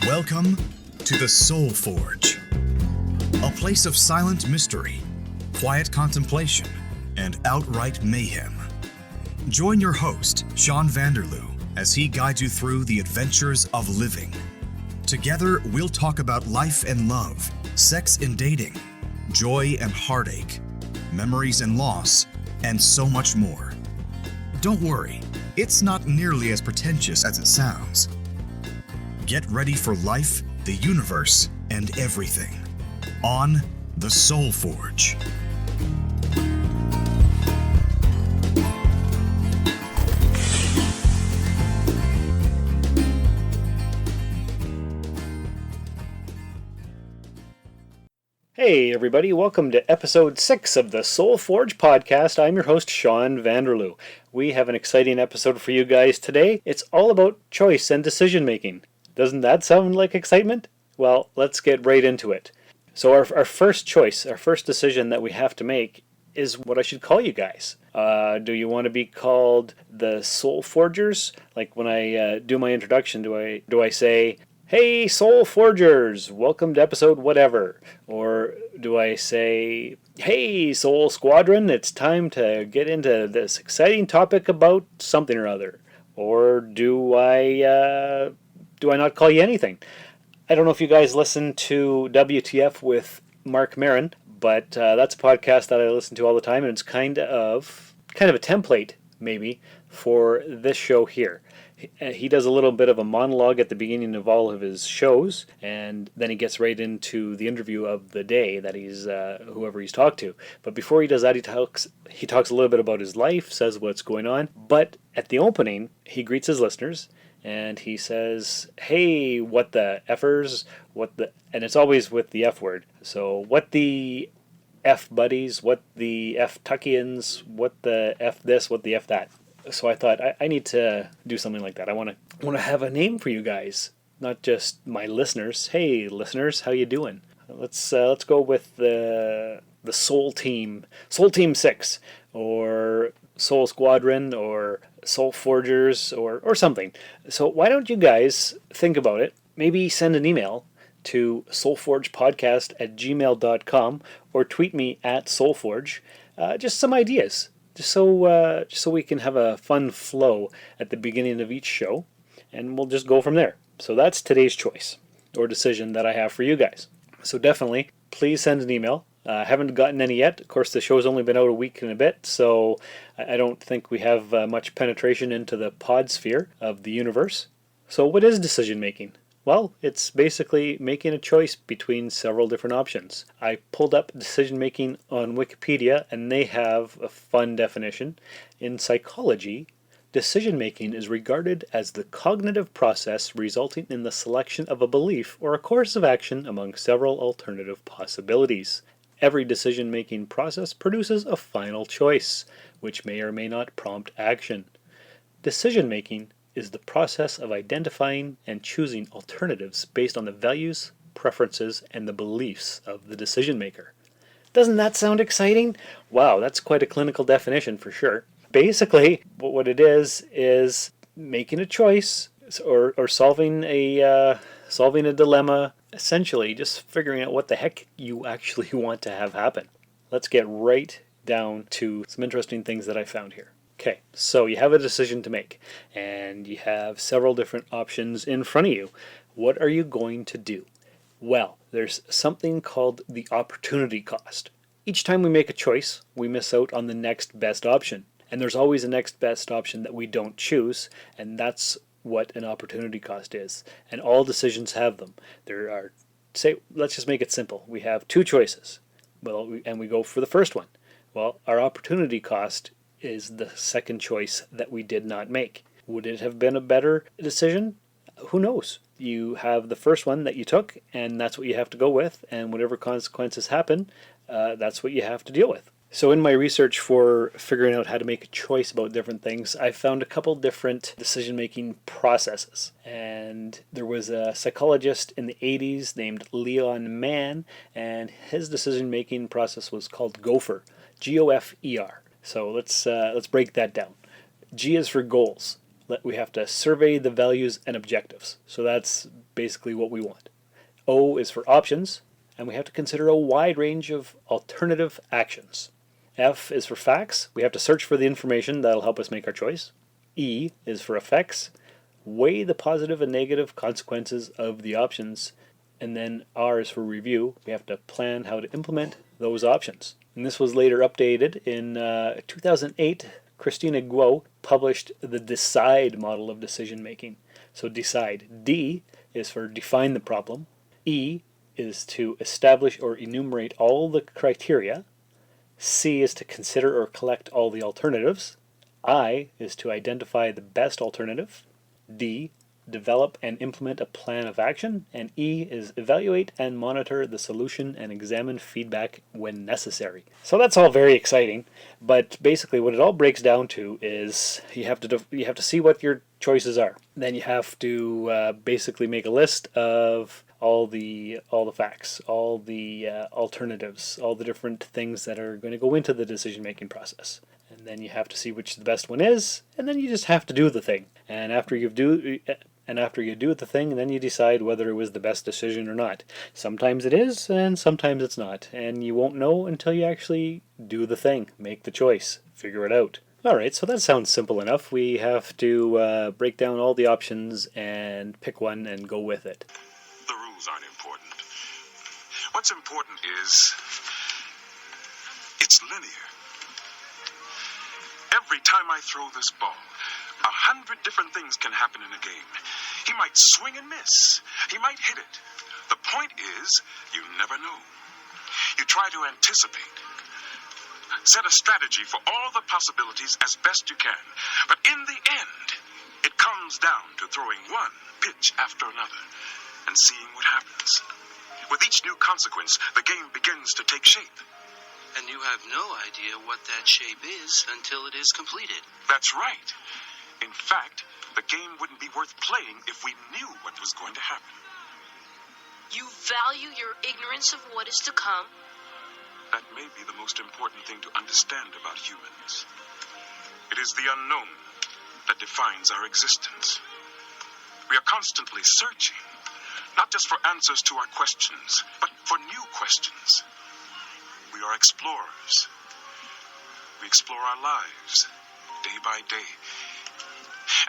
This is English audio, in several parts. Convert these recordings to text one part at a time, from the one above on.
Welcome to the Soul Forge, a place of silent mystery, quiet contemplation, and outright mayhem. Join your host, Sean Vanderloo, as he guides you through the adventures of living. Together, we'll talk about life and love, sex and dating, joy and heartache, memories and loss, and so much more. Don't worry, it's not nearly as pretentious as it sounds. Get ready for life, the universe, and everything on the Soul Forge. Hey everybody, welcome to episode 6 of the Soul Forge podcast. I'm your host, Sean Vanderloo. We have an exciting episode for you guys today. It's all about choice and decision making. Doesn't that sound like excitement? Well, let's get right into it. So our first choice, our first decision that we have to make is what I should call you guys. Do you want to be called the Soul Forgers? Like when I do my introduction, do I say, "Hey Soul Forgers, welcome to episode whatever"? Or do I say, "Hey Soul Squadron, it's time to get into this exciting topic about something or other"? Or do I not call you anything? I don't know if you guys listen to WTF with Mark Maron, but that's a podcast that I listen to all the time, and it's kind of a template maybe for this show here. He does a little bit of a monologue at the beginning of all of his shows, and then he gets right into the interview of the day that he's whoever he's talked to. But before he does that, he talks a little bit about his life, says what's going on. But at the opening, he greets his listeners, and he says, "Hey, what the effers? And it's always with the F word. So what the F buddies? What the F Tuckians? What the F this? What the F that?" So I thought I need to do something like that. I want to have a name for you guys, not just my listeners. Hey, listeners, how you doing? Let's go with the Soul Team 6, or Soul Squadron, or Soul Forgers, or something. So why don't you guys think about it? Maybe send an email to soulforgepodcast@gmail.com or tweet me at soulforge. Just some ideas. Just so we can have a fun flow at the beginning of each show, and we'll just go from there. So that's today's choice or decision that I have for you guys. So definitely, please send an email. I haven't gotten any yet. Of course, the show's only been out a week and a bit, so I don't think we have much penetration into the pod sphere of the universe. So what is decision making? Well, it's basically making a choice between several different options. I pulled up decision making on Wikipedia, and they have a fun definition. In psychology, decision making is regarded as the cognitive process resulting in the selection of a belief or a course of action among several alternative possibilities. Every decision making process produces a final choice, which may or may not prompt action. Decision making is the process of identifying and choosing alternatives based on the values, preferences, and the beliefs of the decision maker. Doesn't that sound exciting? Wow, that's quite a clinical definition for sure. Basically, what it is making a choice or solving a dilemma, essentially just figuring out what the heck you actually want to have happen. Let's get right down to some interesting things that I found here. Okay, so you have a decision to make, and you have several different options in front of you. What are you going to do? Well, there's something called the opportunity cost. Each time we make a choice, we miss out on the next best option. And there's always a next best option that we don't choose, and that's what an opportunity cost is. And all decisions have them. Let's just make it simple. We have two choices, and we go for the first one. Well, our opportunity cost is the second choice that we did not make. Would it have been a better decision? Who knows? You have the first one that you took, and that's what you have to go with, and whatever consequences happen, that's what you have to deal with. So in my research for figuring out how to make a choice about different things, I found a couple different decision-making processes. And there was a psychologist in the 80s named Leon Mann, and his decision-making process was called GOFER, GOFER. So let's break that down. G is for goals. we have to survey the values and objectives. So that's basically what we want. O is for options, and we have to consider a wide range of alternative actions. F is for facts. We have to search for the information that'll help us make our choice. E is for effects. Weigh the positive and negative consequences of the options. And then R is for review. We have to plan how to implement those options. And this was later updated in 2008. Christina Guo published the DECIDE model of decision making. So DECIDE. D is for define the problem. E is to establish or enumerate all the criteria. C is to consider or collect all the alternatives. I is to identify the best alternative. D, develop and implement a plan of action. And E is evaluate and monitor the solution and examine feedback when necessary. So that's all very exciting, but basically what it all breaks down to is you have to see what your choices are. Then you have to basically make a list of all the facts, all the alternatives, all the different things that are going to go into the decision-making process. And then you have to see which the best one is, and then you just have to do the thing. And after you do the thing, then you decide whether it was the best decision or not. Sometimes it is, and sometimes it's not. And you won't know until you actually do the thing, make the choice, figure it out. Alright, so that sounds simple enough. We have to break down all the options and pick one and go with it. The rules aren't important. What's important is it's linear. Every time I throw this ball, 100 different things can happen in a game. He might swing and miss. He might hit it. The point is, you never know. You try to anticipate. Set a strategy for all the possibilities as best you can. But in the end, it comes down to throwing one pitch after another and seeing what happens. With each new consequence, the game begins to take shape. And you have no idea what that shape is until it is completed. That's right. In fact, the game wouldn't be worth playing if we knew what was going to happen. You value your ignorance of what is to come? That may be the most important thing to understand about humans. It is the unknown that defines our existence. We are constantly searching, not just for answers to our questions, but for new questions. We are explorers. We explore our lives, day by day.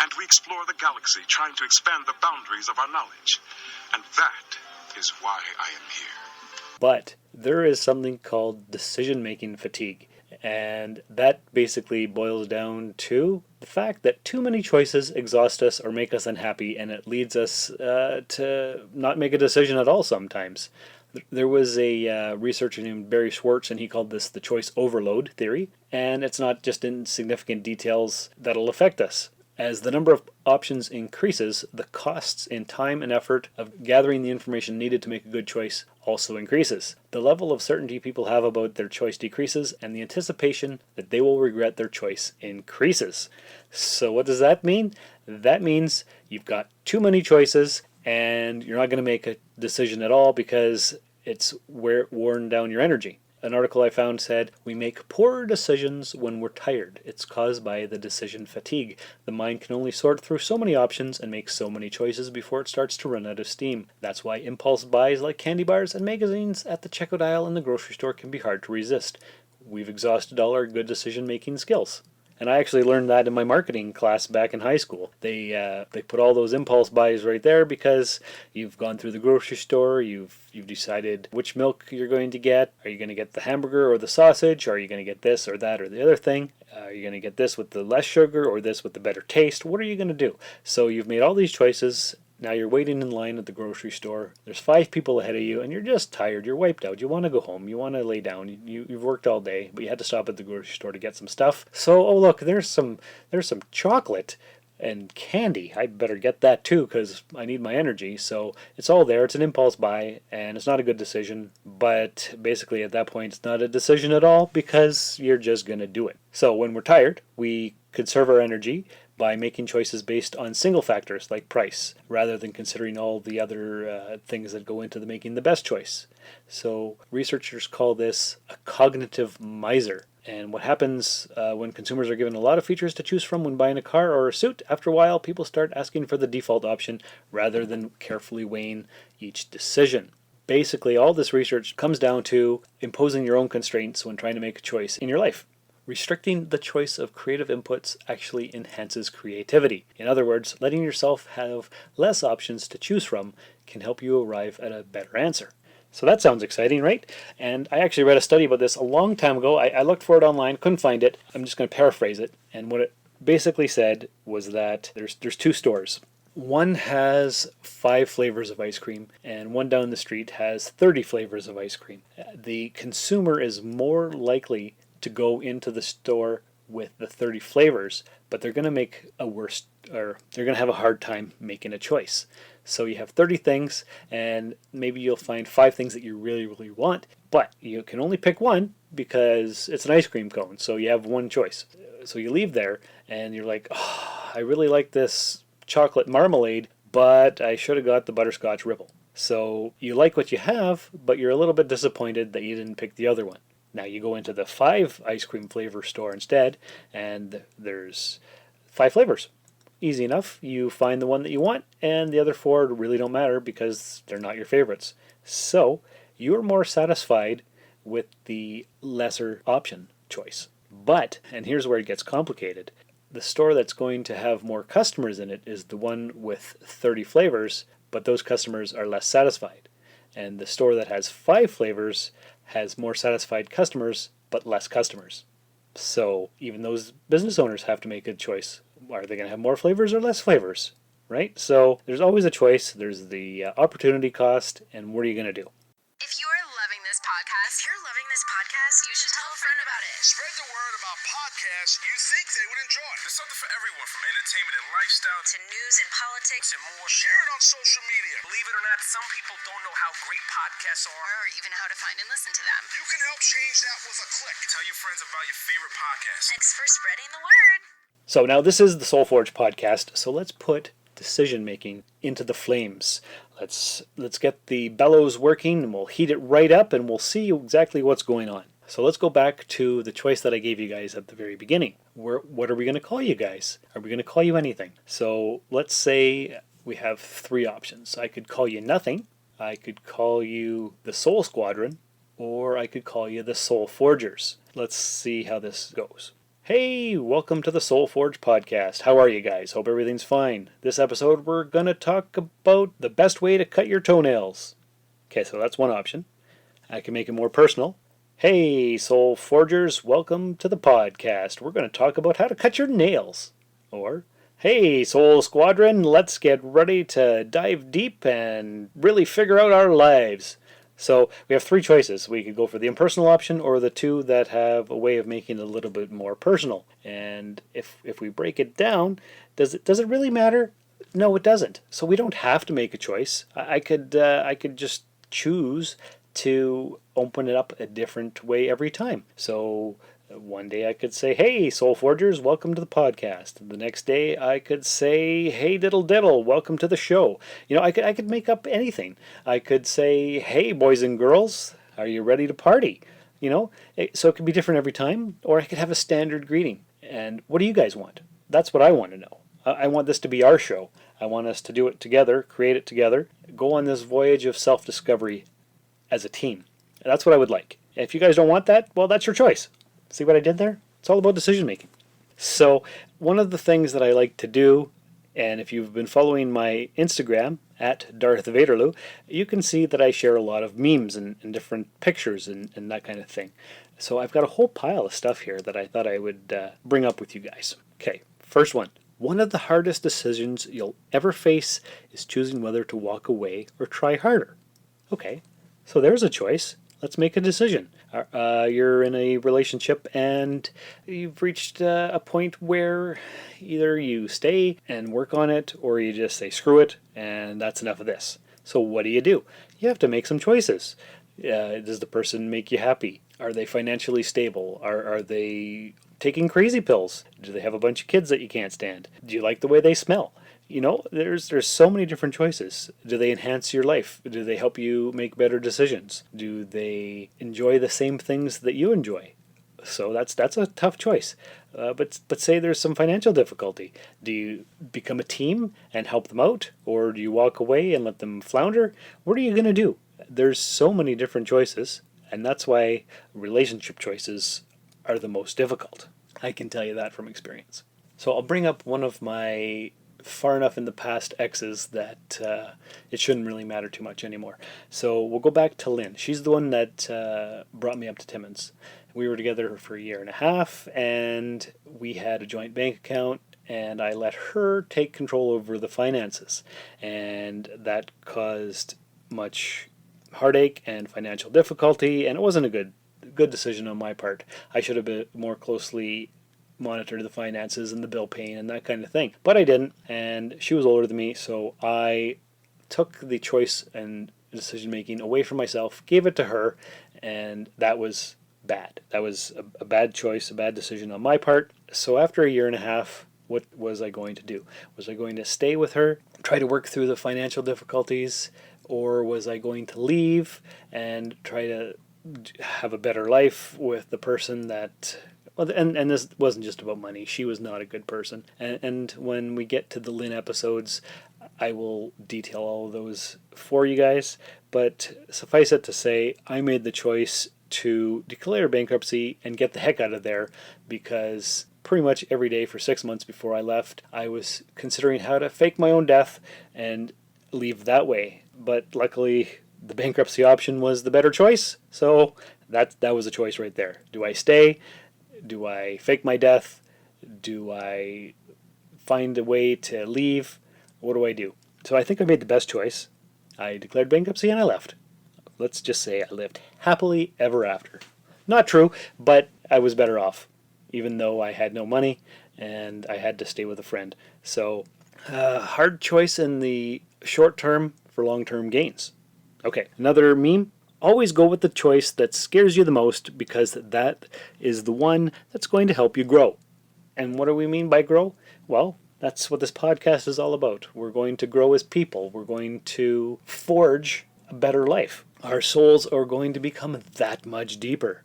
And we explore the galaxy, trying to expand the boundaries of our knowledge. And that is why I am here. But there is something called decision-making fatigue. And that basically boils down to the fact that too many choices exhaust us or make us unhappy, and it leads us to not make a decision at all sometimes. There was a researcher named Barry Schwartz, and he called this the choice overload theory. And it's not just insignificant details that'll affect us. As the number of options increases, the costs in time and effort of gathering the information needed to make a good choice also increases. The level of certainty people have about their choice decreases, and the anticipation that they will regret their choice increases. So what does that mean? That means you've got too many choices, and you're not going to make a decision at all because it's worn down your energy. An article I found said, we make poorer decisions when we're tired. It's caused by the decision fatigue. The mind can only sort through so many options and make so many choices before it starts to run out of steam. That's why impulse buys like candy bars and magazines at the checkout aisle in the grocery store can be hard to resist. We've exhausted all our good decision-making skills. And I actually learned that in my marketing class back in high school. They put all those impulse buys right there because you've gone through the grocery store, you've decided which milk you're going to get. Are you going to get the hamburger or the sausage? Are you going to get this or that or the other thing? Are you going to get this with the less sugar or this with the better taste? What are you going to do? So you've made all these choices. Now you're waiting in line at the grocery store. There's 5 people ahead of you and you're just tired. You're wiped out. You want to go home. You want to lay down. You've worked all day, but you had to stop at the grocery store to get some stuff. So, oh look, there's some chocolate and candy. I better get that too because I need my energy. So it's all there. It's an impulse buy and it's not a good decision. But basically at that point it's not a decision at all because you're just going to do it. So when we're tired, we conserve our energy by making choices based on single factors like price, rather than considering all the other things that go into making the best choice. So researchers call this a cognitive miser. And what happens when consumers are given a lot of features to choose from when buying a car or a suit, after a while people start asking for the default option rather than carefully weighing each decision. Basically, all this research comes down to imposing your own constraints when trying to make a choice in your life. Restricting the choice of creative inputs actually enhances creativity. In other words, letting yourself have less options to choose from can help you arrive at a better answer. So that sounds exciting, right? And I actually read a study about this a long time ago. I looked for it online, couldn't find it. I'm just going to paraphrase it. And what it basically said was that there's two stores. One has 5 flavors of ice cream, and one down the street has 30 flavors of ice cream. The consumer is more likely to go into the store with the 30 flavors, but they're going to make a worse, or they're going to have a hard time making a choice. So you have 30 things, and maybe you'll find 5 things that you really, really want, but you can only pick one because it's an ice cream cone, so you have one choice. So you leave there, and you're like, oh, I really like this chocolate marmalade, but I should have got the butterscotch ripple. So you like what you have, but you're a little bit disappointed that you didn't pick the other one. Now you go into the 5 ice cream flavor store instead, and there's 5 flavors. Easy enough. You find the one that you want, and the other 4 really don't matter because they're not your favorites. So you're more satisfied with the lesser option choice. But, and here's where it gets complicated, the store that's going to have more customers in it is the one with 30 flavors, but those customers are less satisfied. And the store that has 5 flavors has more satisfied customers, but less customers. So even those business owners have to make a choice. Are they going to have more flavors or less flavors? Right? So there's always a choice. There's the opportunity cost, and what are you going to do? If you are loving this podcast, you should tell a friend about it. Spread the word about podcasts you think they would enjoy. There's something for everyone, from entertainment and lifestyle To news and politics, and more. Share it on social media. Believe it or not, some people don't know how great podcasts are. or even how to find and listen to them. You can help change that with a click. Tell your friends about your favorite podcast. Thanks for spreading the word. So now this is the SoulForge podcast, so let's put decision making into the flames. Let's get the bellows working, and we'll heat it right up, and we'll see exactly what's going on. So let's go back to the choice that I gave you guys at the very beginning. What are we going to call you guys? Are we going to call you anything? So let's say we have 3 options. I could call you nothing, I could call you the Soul Squadron, or I could call you the Soul Forgers. Let's see how this goes. Hey, welcome to the SoulForge podcast. How are you guys? Hope everything's fine. This episode we're going to talk about the best way to cut your toenails. Okay, so that's one option. I can make it more personal. Hey, Soul Forgers, welcome to the podcast. We're going to talk about how to cut your nails. Or, hey, Soul Squadron, let's get ready to dive deep and really figure out our lives. So we have 3 choices. We could go for the impersonal option or the 2 that have a way of making it a little bit more personal. And if we break it down, does it really matter? No, it doesn't. So we don't have to make a choice. I could just choose to open it up a different way every time. So one day I could say, hey, Soul Forgers, welcome to the podcast. The next day I could say, hey, diddle diddle, welcome to the show. You know, I could make up anything. I could say, hey, boys and girls, are you ready to party? You know, so it could be different every time, or I could have a standard greeting. And what do you guys want? That's what I want to know. I want this to be our show. I want us to do it together, create it together, go on this voyage of self-discovery as a team. That's what I would like. If you guys don't want that, well, that's your choice. See what I did there? It's all about decision making. So one of the things that I like to do, and if you've been following my Instagram at Darth Vaderloo, you can see that I share a lot of memes and different pictures and that kind of thing. So I've got a whole pile of stuff here that I thought I would bring up with you guys. Okay, first one. One of the hardest decisions you'll ever face is choosing whether to walk away or try harder. Okay, so there's a choice. Let's make a decision. You're in a relationship and you've reached a point where either you stay and work on it or you just say screw it and that's enough of this. So what do? You have to make some choices. Does the person make you happy? Are they financially stable? Are they taking crazy pills? Do they have a bunch of kids that you can't stand? Do you like the way they smell? You know, there's so many different choices. Do they enhance your life? Do they help you make better decisions? Do they enjoy the same things that you enjoy? So that's a tough choice. But say there's some financial difficulty. Do you become a team and help them out, or do you walk away and let them flounder? What are you going to do? There's so many different choices, and that's why relationship choices are the most difficult. I can tell you that from experience. So I'll bring up one of my far enough in the past exes that it shouldn't really matter too much anymore. So we'll go back to Lynn. She's the one that brought me up to Timmins. We were together for a year and a half, and we had a joint bank account, and I let her take control over the finances. And that caused much heartache and financial difficulty, and it wasn't a good decision on my part. I should have been more closely monitor the finances and the bill paying and that kind of thing. But I didn't, and she was older than me, so I took the choice and decision making away from myself, gave it to her, and that was bad. That was a bad choice, a bad decision on my part. So after a year and a half, what was I going to do? Was I going to stay with her, try to work through the financial difficulties, or was I going to leave and try to have a better life with the person that... Well, and this wasn't just about money. She was not a good person. And when we get to the Lynn episodes, I will detail all of those for you guys. But suffice it to say, I made the choice to declare bankruptcy and get the heck out of there, because pretty much every day for 6 months before I left, I was considering how to fake my own death and leave that way. But luckily, the bankruptcy option was the better choice. So that was a choice right there. Do I stay? Do I fake my death? Do I find a way to leave? What do I do? So I think I made the best choice. I declared bankruptcy and I left. Let's just say I lived happily ever after. Not true, but I was better off, even though I had no money and I had to stay with a friend. So hard choice in the short term for long-term gains. Okay, another meme. Always go with the choice that scares you the most, because that is the one that's going to help you grow. And what do we mean by grow? Well, that's what this podcast is all about. We're going to grow as people. We're going to forge a better life. Our souls are going to become that much deeper.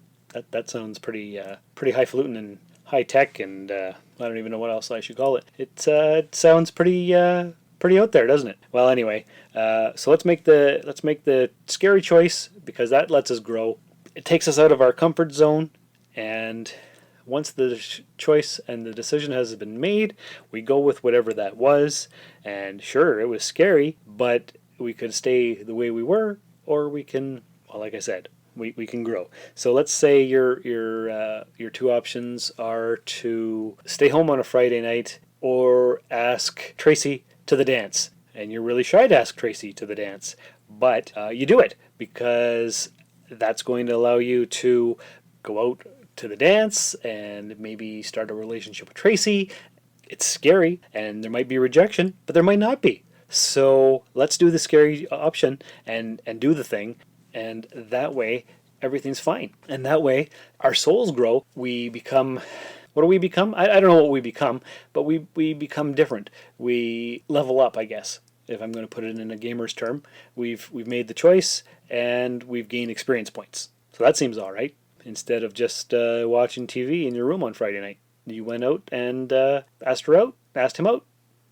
That sounds pretty highfalutin and high tech, and I don't even know what else I should call it. It sounds pretty out there, doesn't it? Well, anyway, so let's make the scary choice, because that lets us grow. It takes us out of our comfort zone, and once the choice and the decision has been made, we go with whatever that was. And sure, it was scary, but we could stay the way we were, or we can, well, like I said, we can grow. So let's say your two options are to stay home on a Friday night or ask Tracy to the dance. And you're really shy to ask Tracy to the dance, but you do it because that's going to allow you to go out to the dance and maybe start a relationship with Tracy. It's scary and there might be rejection, but there might not be. So let's do the scary option and do the thing, and that way everything's fine. And that way our souls grow. We become... What do we become? I don't know what we become, but we become different. We level up, I guess, if I'm going to put it in a gamer's term. We've made the choice, and we've gained experience points. So that seems all right. Instead of just watching TV in your room on Friday night, you went out and asked him out.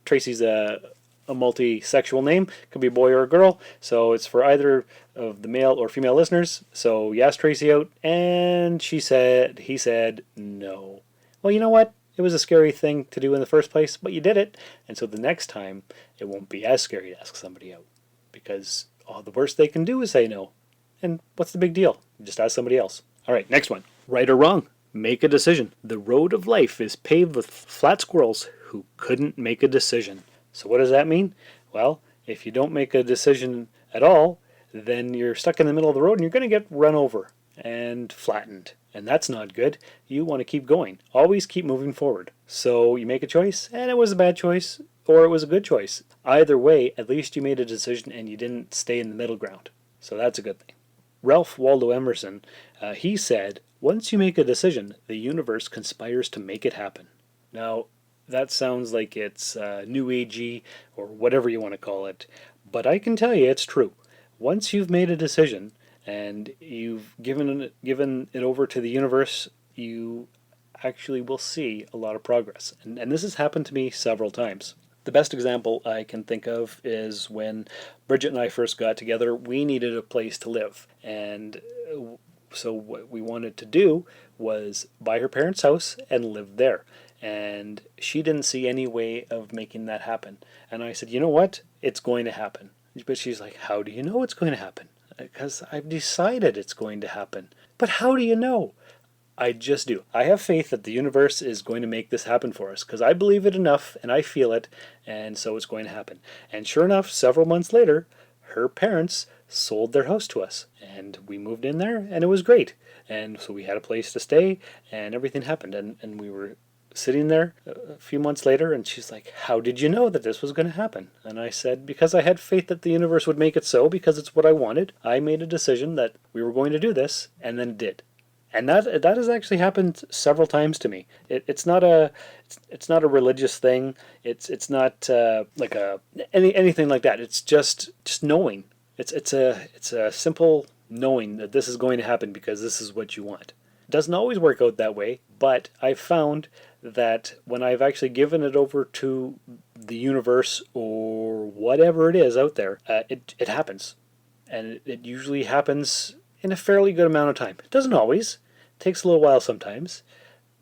Tracy's a multi-sexual name. Could be a boy or a girl, so it's for either of the male or female listeners. So you asked Tracy out, and he said no. Well, you know what? It was a scary thing to do in the first place, but you did it. And so the next time, it won't be as scary to ask somebody out, because the worst they can do is say no. And what's the big deal? Just ask somebody else. All right, next one. Right or wrong? Make a decision. The road of life is paved with flat squirrels who couldn't make a decision. So what does that mean? Well, if you don't make a decision at all, then you're stuck in the middle of the road and you're going to get run over and flattened. And that's not good. You want to keep going. Always keep moving forward. So you make a choice, and it was a bad choice, or it was a good choice. Either way, at least you made a decision and you didn't stay in the middle ground. So that's a good thing. Ralph Waldo Emerson, he said, once you make a decision, the universe conspires to make it happen. Now, that sounds like it's new agey or whatever you want to call it, but I can tell you it's true. Once you've made a decision and you've given it over to the universe, you actually will see a lot of progress. And this has happened to me several times. The best example I can think of is when Bridget and I first got together, we needed a place to live. And so what we wanted to do was buy her parents' house and live there. And she didn't see any way of making that happen. And I said, you know what? It's going to happen. But she's like, how do you know it's going to happen? Because I've decided it's going to happen. But how do you know? I just do. I have faith that the universe is going to make this happen for us because I believe it enough and I feel it, and so it's going to happen. And sure enough, several months later, her parents sold their house to us, and we moved in there, and it was great. And so we had a place to stay, and everything happened. And we were sitting there a few months later, and she's like, how did you know that this was going to happen? And I said, because I had faith that the universe would make it so, because it's what I wanted. I made a decision that we were going to do this, and then it did. And that has actually happened several times to me. It's not a religious thing. It's not like anything like that. It's just knowing. It's a simple knowing that this is going to happen because this is what you want. It doesn't always work out that way, but I've found that when I've actually given it over to the universe or whatever it is out there, it happens, and it usually happens in a fairly good amount of time. It doesn't always. It takes a little while sometimes.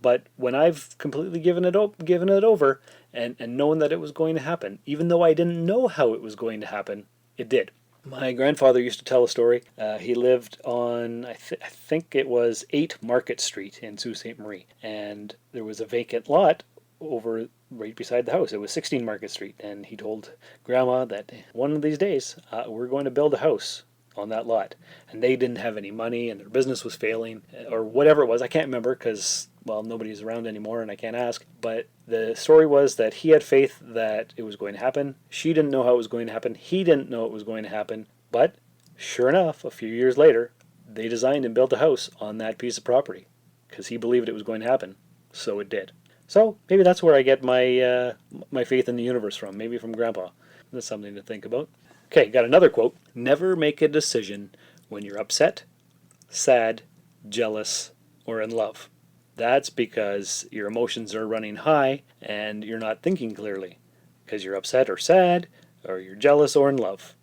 But when I've completely given it over and known that it was going to happen, even though I didn't know how it was going to happen, it did. My grandfather used to tell a story. He lived on, I think it was 8 Market Street in Sault Ste. Marie. And there was a vacant lot over right beside the house. It was 16 Market Street. And he told Grandma that one of these days we're going to build a house on that lot. And they didn't have any money and their business was failing or whatever it was. I can't remember because, well, nobody's around anymore and I can't ask. But the story was that he had faith that it was going to happen. She didn't know how it was going to happen. He didn't know it was going to happen. But sure enough, a few years later, they designed and built a house on that piece of property because he believed it was going to happen. So it did. So maybe that's where I get my my faith in the universe from. Maybe from Grandpa. That's something to think about. Okay, got another quote. Never make a decision when you're upset, sad, jealous, or in love. That's because your emotions are running high and you're not thinking clearly because you're upset or sad or you're jealous or in love.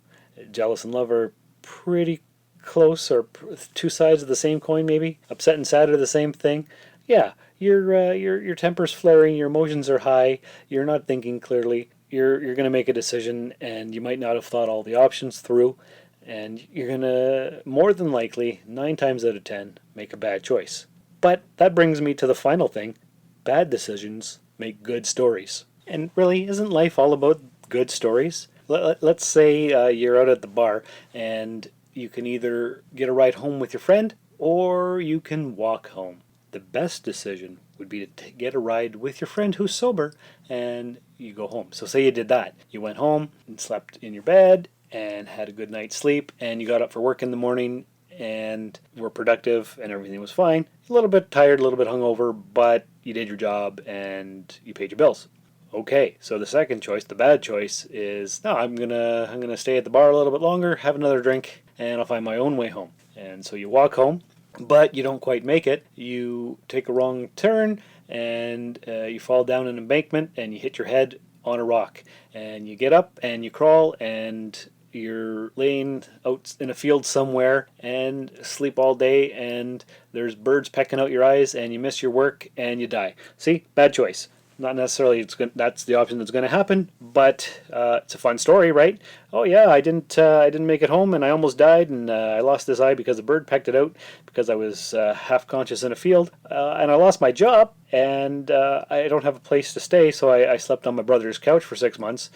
Jealous and love are pretty close or two sides of the same coin maybe. Upset and sad are the same thing. Yeah, your temper's flaring, your emotions are high, you're not thinking clearly. You're going to make a decision and you might not have thought all the options through, and you're going to, more than likely, 9 times out of 10, make a bad choice. But that brings me to the final thing. Bad decisions make good stories. And really, isn't life all about good stories? Let's say you're out at the bar and you can either get a ride home with your friend or you can walk home. The best decision would be to get a ride with your friend who's sober and you go home. So say you did that. You went home and slept in your bed and had a good night's sleep and you got up for work in the morning and were productive and everything was fine. A little bit tired, a little bit hungover, but you did your job and you paid your bills. Okay, so the second choice, the bad choice, is no, I'm gonna stay at the bar a little bit longer, have another drink, and I'll find my own way home. And so you walk home, but you don't quite make it. You take a wrong turn and you fall down an embankment and you hit your head on a rock. And you get up and you crawl and you're laying out in a field somewhere and sleep all day and there's birds pecking out your eyes and you miss your work and you die. See, bad choice. Not necessarily that's the option that's going to happen, but it's a fun story, right? Oh yeah, I didn't make it home and I almost died and I lost this eye because a bird pecked it out because I was half conscious in a field and I lost my job and I don't have a place to stay, so I slept on my brother's couch for 6 months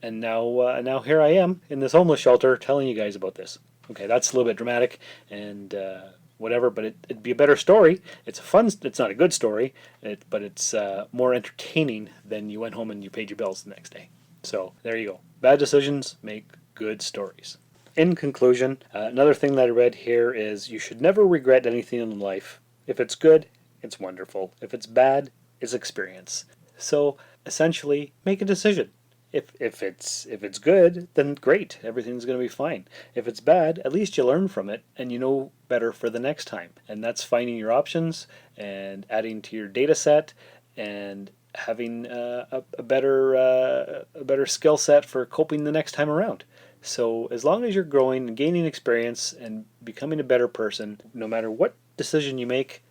and now here I am in this homeless shelter telling you guys about this. Okay, that's a little bit dramatic and whatever, but it'd be a better story. It's not a good story, but it's more entertaining than you went home and you paid your bills the next day. So there you go. Bad decisions make good stories. In conclusion, another thing that I read here is you should never regret anything in life. If it's good, it's wonderful. If it's bad, it's experience. So essentially, make a decision. If it's good, then great, everything's going to be fine. If it's bad, at least you learn from it and you know better for the next time. And that's finding your options and adding to your data set and having a better skill set for coping the next time around. So as long as you're growing and gaining experience and becoming a better person, no matter what decision you make,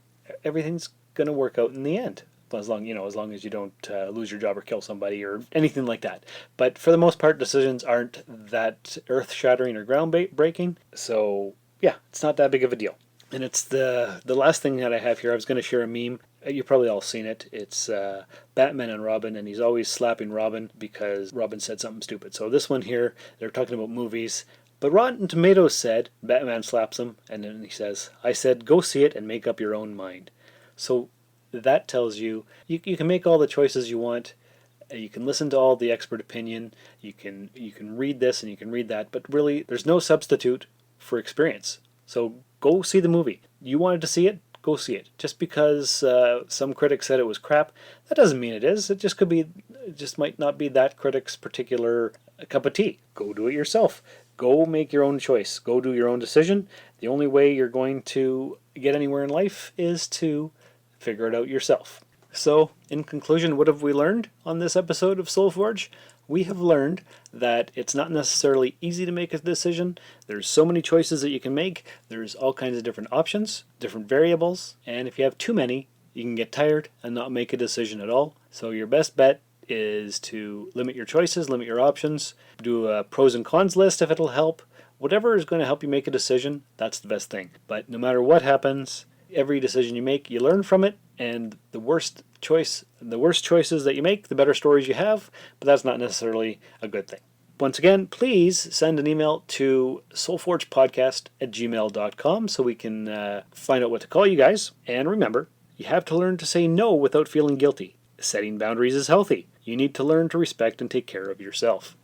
everything's going to work out in the end. As long as you don't lose your job or kill somebody or anything like that. But for the most part, decisions aren't that earth-shattering or groundbreaking. So yeah, it's not that big of a deal. And it's the last thing that I have here. I was going to share a meme. You've probably all seen it. It's Batman and Robin, and he's always slapping Robin because Robin said something stupid. So this one here, they're talking about movies. But Rotten Tomatoes said, Batman slaps him, and then he says, I said, go see it and make up your own mind. So that tells you can make all the choices you want. You can listen to all the expert opinion. You can read this and you can read that. But really, there's no substitute for experience. So go see the movie. You wanted to see it? Go see it. Just because some critics said it was crap, that doesn't mean it is. It just might not be that critic's particular cup of tea. Go do it yourself. Go make your own choice. Go do your own decision. The only way you're going to get anywhere in life is to figure it out yourself. So, in conclusion, what have we learned on this episode of SoulForge? We have learned that it's not necessarily easy to make a decision. There's so many choices that you can make. There's all kinds of different options, different variables, and if you have too many, you can get tired and not make a decision at all. So your best bet is to limit your choices, limit your options, do a pros and cons list if it'll help. Whatever is going to help you make a decision, that's the best thing. But no matter what happens, every decision you make, you learn from it, and the worst choices that you make, the better stories you have, but that's not necessarily a good thing. Once again, please send an email to soulforgepodcast@gmail.com so we can find out what to call you guys. And remember, you have to learn to say no without feeling guilty. Setting boundaries is healthy. You need to learn to respect and take care of yourself.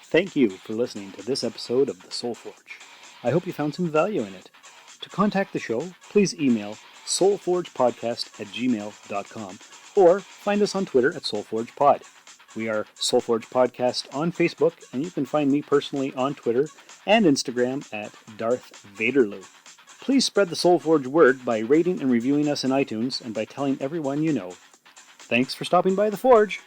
Thank you for listening to this episode of The Soul Forge. I hope you found some value in it. To contact the show, please email soulforgepodcast@gmail.com or find us on Twitter at soulforgepod. We are Soulforge Podcast on Facebook, and you can find me personally on Twitter and Instagram at Darth Vaderloo. Please spread the Soulforge word by rating and reviewing us in iTunes and by telling everyone you know. Thanks for stopping by the Forge.